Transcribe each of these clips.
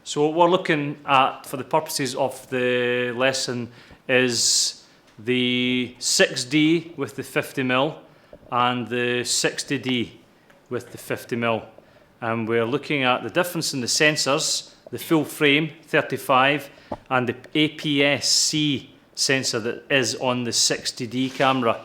So what we're looking at for the purposes of the lesson is the 6D with the 50mm and the 60D with the 50mm. And we're looking at the difference in the sensors, the full frame 35 and the APS-C sensor that is on the 60D camera.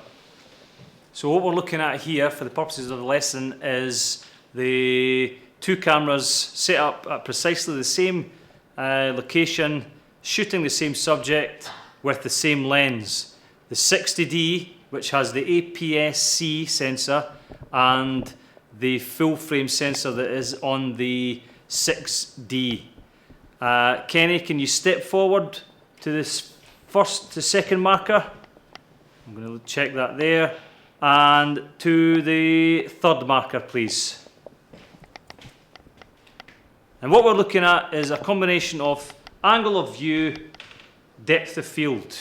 So what we're looking at here for the purposes of the lesson is the two cameras set up at precisely the same location, shooting the same subject with the same lens. The 60D, which has the APS-C sensor, and the full frame sensor that is on the 6D. Kenny, can you step forward to this second marker? I'm going to check that there. And to the third marker, please. And what we're looking at is a combination of angle of view, depth of field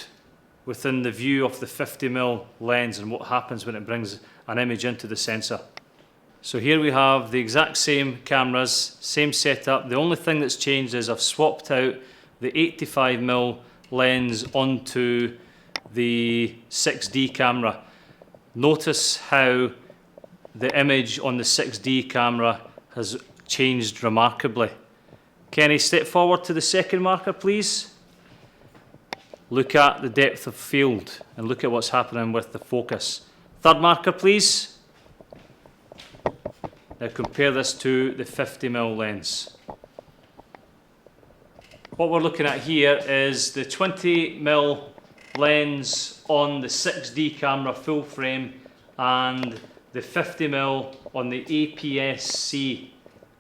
within the view of the 50mm lens and what happens when it brings an image into the sensor. So here we have the exact same cameras, same setup. The only thing that's changed is I've swapped out the 85mm lens onto the 6D camera. Notice how the image on the 6D camera has changed remarkably. Kenny, step forward to the second marker, please. Look at the depth of field and look at what's happening with the focus. Third marker, please. Now compare this to the 50mm lens. What we're looking at here is the 20mm lens on the 6D camera full frame and the 50mm on the APS-C,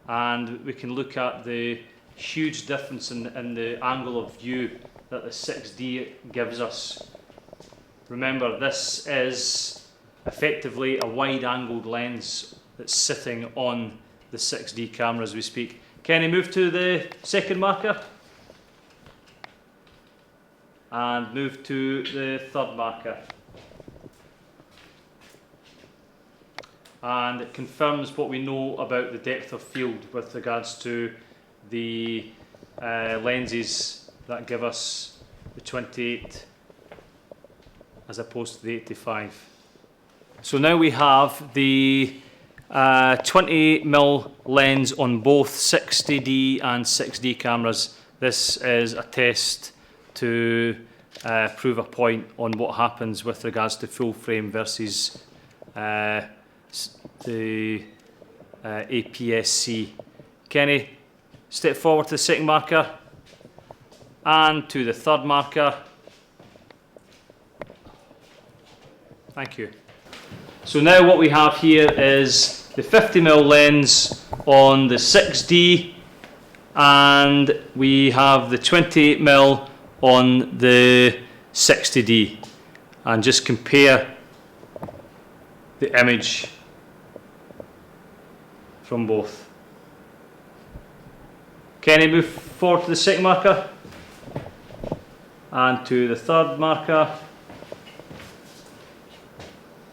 and we can look at the huge difference in the angle of view that the 6D gives us. Remember, this is effectively a wide-angled lens that's sitting on the 6D camera as we speak. Kenny, move to the second marker and move to the third marker. And it confirms what we know about the depth of field with regards to the lenses that give us the 28 as opposed to the 85. So now we have the 20mm lens on both 60D and 6D cameras. This is a test to prove a point on what happens with regards to full frame versus the APS-C. Kenny, step forward to the second marker and to the third marker. Thank you. So now what we have here is the 50mm lens on the 6D and we have the 28mm on the 60D, and just compare the image from both. Kenny, move forward to the second marker and to the third marker.